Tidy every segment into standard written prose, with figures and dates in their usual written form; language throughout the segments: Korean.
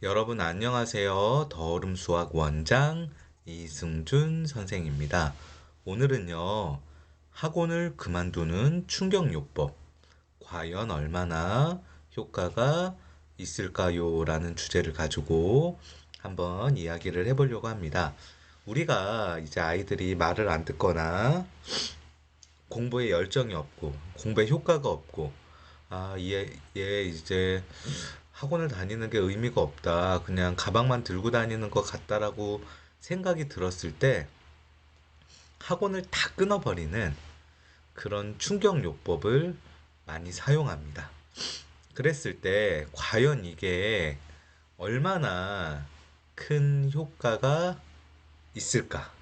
여러분 안녕하세요. 더얼음 수학 원장 이승준 선생입니다. 오늘은요, 학원을 그만두는 충격요법, 과연 얼마나 효과가 있을까요? 라는 주제를 가지고 한번 이야기를 해보려고 합니다. 우리가 이제 아이들이 말을 안 듣거나 공부에 열정이 없고 공부에 효과가 없고 얘 이제 학원을 다니는 게 의미가 없다. 그냥 가방만 들고 다니는 것 같다라고 생각이 들었을 때 학원을 다 끊어버리는 그런 충격요법을 많이 사용합니다. 그랬을 때 과연 이게 얼마나 큰 효과가 있을까라고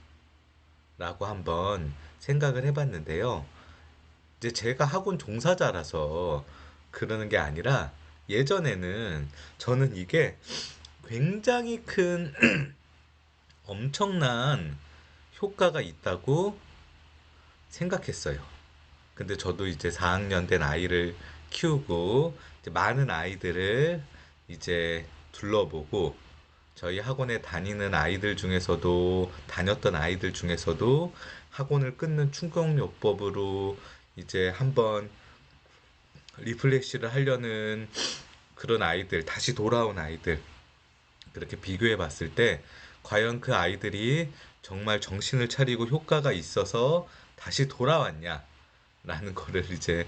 한번 생각을 해봤는데요. 이제 제가 학원 종사자라서 그러는 게 아니라 예전에는 저는 이게 굉장히 큰 엄청난 효과가 있다고 생각했어요. 근데 저도 이제 4학년 된 아이를 키우고 이제 많은 아이들을 이제 둘러보고 저희 학원에 다니는 아이들 중에서도 다녔던 아이들 중에서도 학원을 끊는 충격요법으로 이제 한번 리플레시를 하려는 그런 아이들, 다시 돌아온 아이들, 그렇게 비교해 봤을 때, 과연 그 아이들이 정말 정신을 차리고 효과가 있어서 다시 돌아왔냐, 라는 거를 이제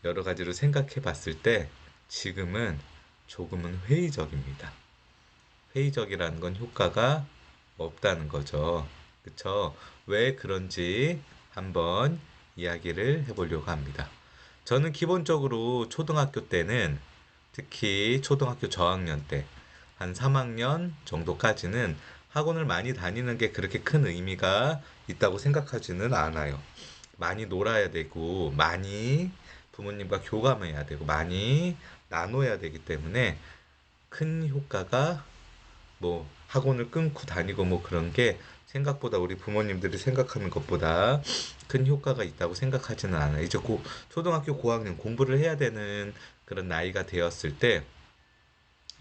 여러 가지로 생각해 봤을 때, 지금은 조금은 회의적입니다. 회의적이라는 건 효과가 없다는 거죠. 그쵸? 왜 그런지 한번 이야기를 해보려고 합니다. 저는 기본적으로 초등학교 때는 특히 초등학교 저학년 때 한 3학년 정도까지는 학원을 많이 다니는 게 그렇게 큰 의미가 있다고 생각하지는 않아요. 많이 놀아야 되고, 많이 부모님과 교감해야 되고, 많이 나눠야 되기 때문에 큰 효과가 뭐 학원을 끊고 다니고 뭐 그런 게 생각보다 우리 부모님들이 생각하는 것보다 큰 효과가 있다고 생각하지는 않아요. 이제 초등학교 고학년 공부를 해야 되는 그런 나이가 되었을 때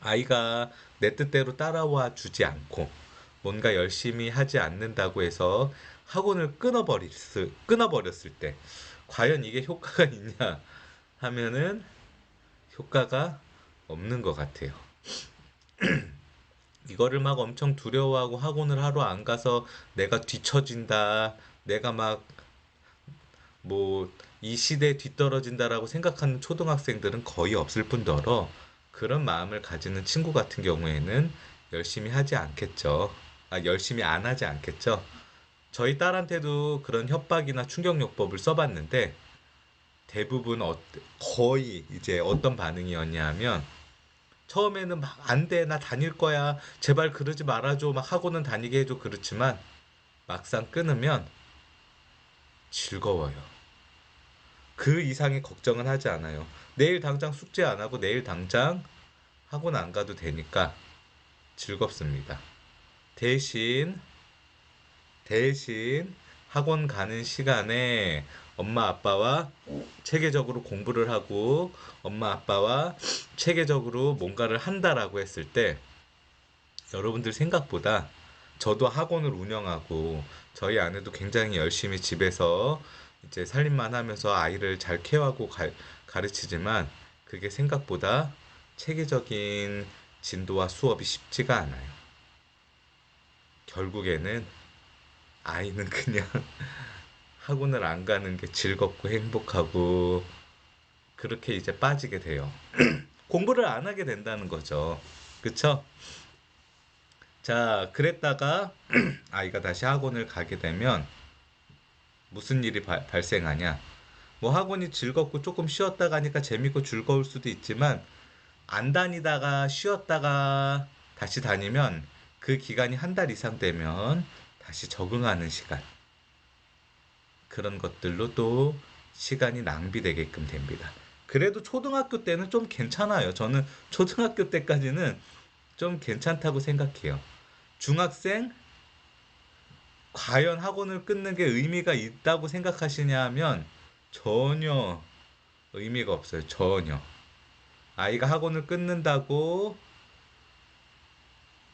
아이가 내 뜻대로 따라와 주지 않고 뭔가 열심히 하지 않는다고 해서 학원을 끊어버렸을 때 과연 이게 효과가 있냐 하면은 효과가 없는 것 같아요. 이거를 막 엄청 두려워하고 학원을 하러 안 가서 내가 뒤처진다, 내가 막 뭐 이 시대에 뒤떨어진다라고 생각하는 초등학생들은 거의 없을 뿐더러 그런 마음을 가지는 친구 같은 경우에는 열심히 하지 않겠죠. 열심히 안 하지 않겠죠. 저희 딸한테도 그런 협박이나 충격요법을 써봤는데 대부분 거의 이제 어떤 반응이었냐 하면 처음에는 막 안 돼, 나 다닐 거야. 제발 그러지 말아줘. 막 학원은 다니게 해줘. 그렇지만 막상 끊으면 즐거워요. 그 이상의 걱정은 하지 않아요. 내일 당장 숙제 안 하고 내일 당장 학원 안 가도 되니까 즐겁습니다. 대신, 대신 학원 가는 시간에 엄마 아빠와 체계적으로 공부를 하고 엄마 아빠와 체계적으로 뭔가를 한다라고 했을 때 여러분들 생각보다 저도 학원을 운영하고 저희 아내도 굉장히 열심히 집에서 이제 살림만 하면서 아이를 잘 케어하고 가르치지만 그게 생각보다 체계적인 진도와 수업이 쉽지가 않아요. 결국에는 아이는 그냥 학원을 안 가는 게 즐겁고 행복하고 그렇게 이제 빠지게 돼요. 공부를 안 하게 된다는 거죠. 그쵸? 자, 그랬다가 아이가 다시 학원을 가게 되면 무슨 일이 발생하냐? 뭐 학원이 즐겁고 조금 쉬었다 가니까 재밌고 즐거울 수도 있지만 안 다니다가 쉬었다가 다시 다니면 그 기간이 한 달 이상 되면 다시 적응하는 시간. 그런 것들로 또 시간이 낭비되게끔 됩니다. 그래도 초등학교 때는 좀 괜찮아요. 저는 초등학교 때까지는 좀 괜찮다고 생각해요. 중학생, 과연 학원을 끊는 게 의미가 있다고 생각하시냐 하면 전혀 의미가 없어요. 전혀. 아이가 학원을 끊는다고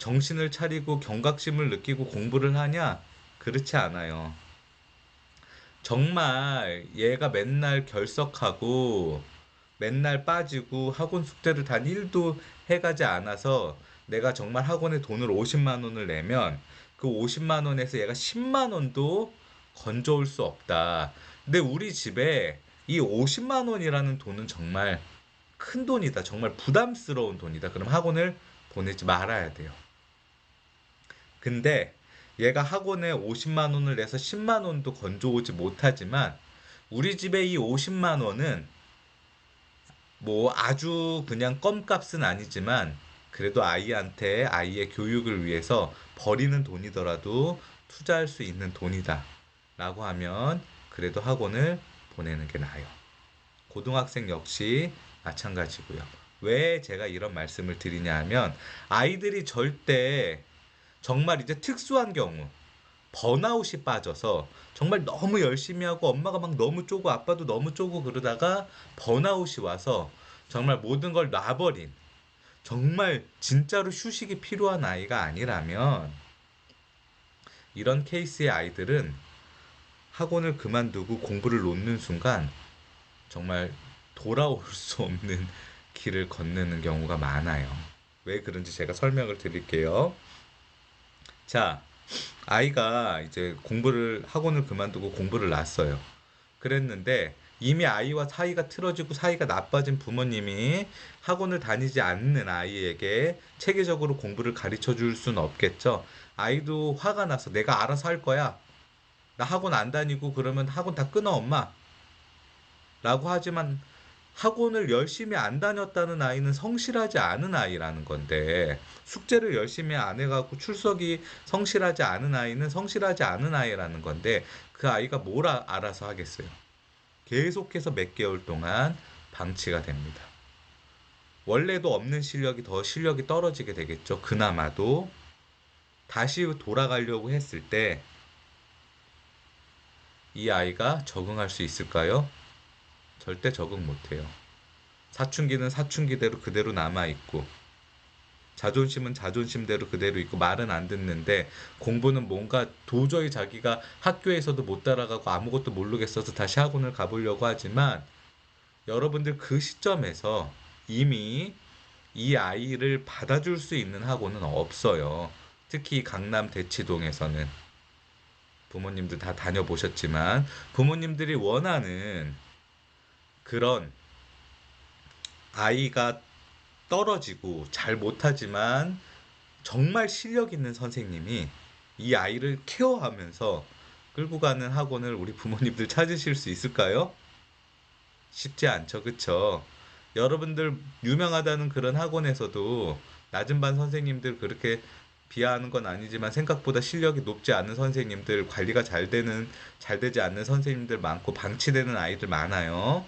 정신을 차리고 경각심을 느끼고 공부를 하냐? 그렇지 않아요. 정말 얘가 맨날 결석하고 맨날 빠지고 학원 숙제를 단 1도 해가지 않아서 내가 정말 학원에 돈을 50만 원을 내면 그 50만 원에서 얘가 10만 원도 건져올 수 없다. 근데 우리 집에 이 50만 원이라는 돈은 정말 큰 돈이다. 정말 부담스러운 돈이다. 그럼 학원을 보내지 말아야 돼요. 근데 얘가 학원에 50만 원을 내서 10만 원도 건져오지 못하지만 우리 집에 이 50만 원은 뭐 아주 그냥 껌값은 아니지만 그래도 아이한테 아이의 교육을 위해서 버리는 돈이더라도 투자할 수 있는 돈이다 라고 하면 그래도 학원을 보내는 게 나아요. 고등학생 역시 마찬가지고요. 왜 제가 이런 말씀을 드리냐 하면 아이들이 절대 정말 이제 특수한 경우 번아웃이 빠져서 정말 너무 열심히 하고 엄마가 막 너무 쪼고 아빠도 너무 쪼고 그러다가 번아웃이 와서 정말 모든 걸 놔버린 정말 진짜로 휴식이 필요한 아이가 아니라면 이런 케이스의 아이들은 학원을 그만두고 공부를 놓는 순간 정말 돌아올 수 없는 길을 건너는 경우가 많아요. 왜 그런지 제가 설명을 드릴게요. 자, 아이가 이제 공부를 학원을 그만두고 공부를 놨어요. 그랬는데 이미 아이와 사이가 틀어지고 사이가 나빠진 부모님이 학원을 다니지 않는 아이에게 체계적으로 공부를 가르쳐 줄 수는 없겠죠. 아이도 화가 나서 내가 알아서 할 거야. 나 학원 안 다니고 그러면 학원 다 끊어 엄마. 라고 하지만 학원을 열심히 안 다녔다는 아이는 성실하지 않은 아이라는 건데 숙제를 열심히 안 해갖고 출석이 성실하지 않은 아이는 성실하지 않은 아이라는 건데 그 아이가 뭘 알아서 하겠어요. 계속해서 몇 개월 동안 방치가 됩니다. 원래도 없는 실력이 더 실력이 떨어지게 되겠죠. 그나마도 다시 돌아가려고 했을 때 이 아이가 적응할 수 있을까요? 절대 적응 못해요. 사춘기는 사춘기대로 그대로 남아있고 자존심은 자존심대로 그대로 있고 말은 안 듣는데 공부는 뭔가 도저히 자기가 학교에서도 못 따라가고 아무것도 모르겠어서 다시 학원을 가보려고 하지만 여러분들 그 시점에서 이미 이 아이를 받아줄 수 있는 학원은 없어요. 특히 강남 대치동에서는 부모님들 다 다녀보셨지만 부모님들이 원하는 그런 아이가 떨어지고 잘 못하지만 정말 실력 있는 선생님이 이 아이를 케어하면서 끌고 가는 학원을 우리 부모님들 찾으실 수 있을까요? 쉽지 않죠, 그쵸? 여러분들 유명하다는 그런 학원에서도 낮은 반 선생님들 그렇게 비하하는 건 아니지만 생각보다 실력이 높지 않은 선생님들, 관리가 잘 되지 않는 선생님들 많고 방치되는 아이들 많아요.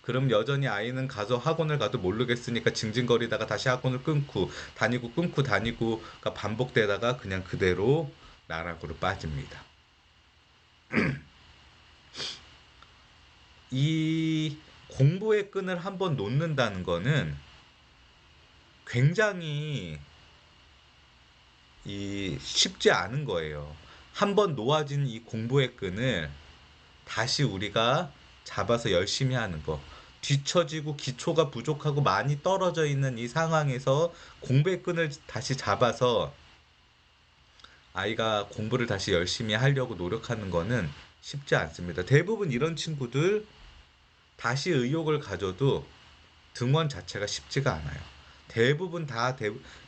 그럼 여전히 아이는 가서 학원을 가도 모르겠으니까 징징거리다가 다시 학원을 끊고 다니고가 반복되다가 그냥 그대로 나락으로 빠집니다. 이 공부의 끈을 한번 놓는다는 거는 굉장히 쉽지 않은 거예요. 한번 놓아진 이 공부의 끈을 다시 우리가 잡아서 열심히 하는 거. 뒤처지고 기초가 부족하고 많이 떨어져 있는 이 상황에서 공부의 끈을 다시 잡아서 아이가 공부를 다시 열심히 하려고 노력하는 거는 쉽지 않습니다. 대부분 이런 친구들 다시 의욕을 가져도 등원 자체가 쉽지가 않아요. 대부분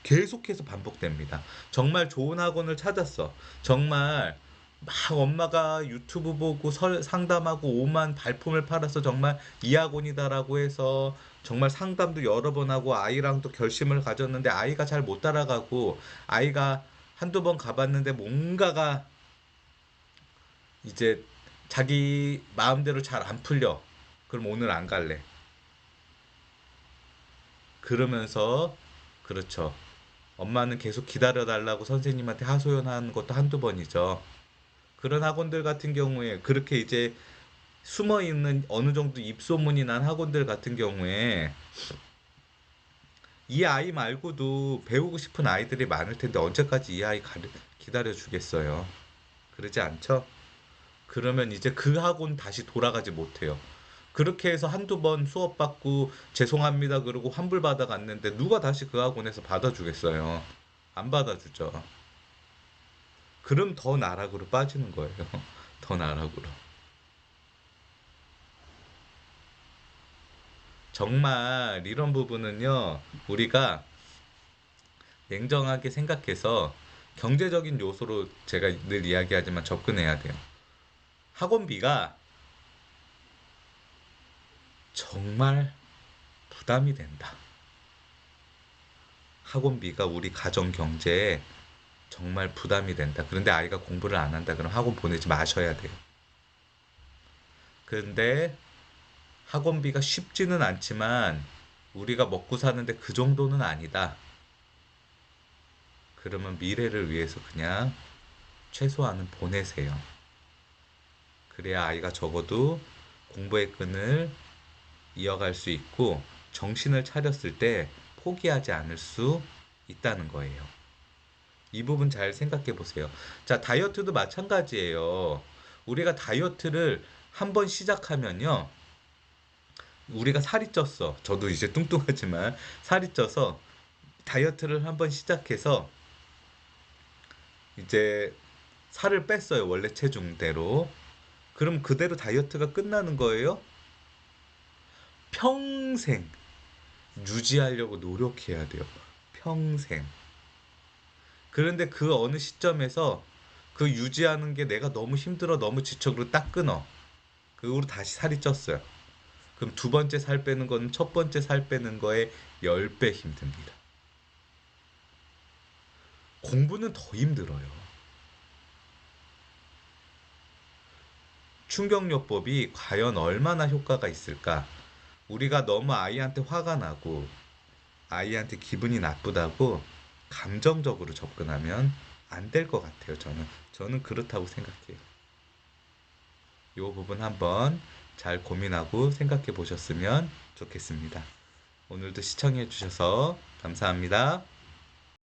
계속해서 반복됩니다. 정말 좋은 학원을 찾았어. 정말 막 엄마가 유튜브 보고 상담하고 오만 발품을 팔아서 정말 이 학원이다라고 해서 정말 상담도 여러 번 하고 아이랑도 결심을 가졌는데 아이가 잘 못 따라가고 아이가 한두 번 가봤는데 뭔가가 이제 자기 마음대로 잘 안 풀려. 그럼 오늘 안 갈래. 그러면서 그렇죠. 엄마는 계속 기다려달라고 선생님한테 하소연하는 것도 한두 번이죠. 그런 학원들 같은 경우에 그렇게 이제 숨어 있는 어느 정도 입소문이 난 학원들 같은 경우에 이 아이 말고도 배우고 싶은 아이들이 많을 텐데 언제까지 이 아이 기다려 주겠어요. 그러지 않죠? 그러면 이제 그 학원 다시 돌아가지 못해요. 그렇게 해서 한두 번 수업 받고 죄송합니다 그러고 환불 받아 갔는데 누가 다시 그 학원에서 받아주겠어요? 안 받아주죠. 그럼 더 나락으로 빠지는 거예요. 더 나락으로. 정말 이런 부분은요, 우리가 냉정하게 생각해서 경제적인 요소로 제가 늘 이야기하지만 접근해야 돼요. 학원비가 정말 부담이 된다. 학원비가 우리 가정 경제에 정말 부담이 된다. 그런데 아이가 공부를 안 한다. 그럼 학원 보내지 마셔야 돼요. 그런데 학원비가 쉽지는 않지만 우리가 먹고 사는데 그 정도는 아니다. 그러면 미래를 위해서 그냥 최소한은 보내세요. 그래야 아이가 적어도 공부의 끈을 이어갈 수 있고 정신을 차렸을 때 포기하지 않을 수 있다는 거예요. 이 부분 잘 생각해 보세요. 자, 다이어트도 마찬가지예요. 우리가 다이어트를 한번 시작하면요. 우리가 살이 쪘어. 저도 이제 뚱뚱하지만 살이 쪄서 다이어트를 한번 시작해서 이제 살을 뺐어요. 원래 체중대로. 그럼 그대로 다이어트가 끝나는 거예요? 평생 유지하려고 노력해야 돼요. 평생. 그런데 그 어느 시점에서 그 유지하는 게 내가 너무 힘들어, 너무 지쳐, 그리고 딱 끊어. 그 후로 다시 살이 쪘어요. 그럼 두 번째 살 빼는 건 첫 번째 살 빼는 거에 10배 힘듭니다. 공부는 더 힘들어요. 충격요법이 과연 얼마나 효과가 있을까? 우리가 너무 아이한테 화가 나고 아이한테 기분이 나쁘다고 감정적으로 접근하면 안 될 것 같아요. 저는 그렇다고 생각해요. 이 부분 한번 잘 고민하고 생각해 보셨으면 좋겠습니다. 오늘도 시청해 주셔서 감사합니다.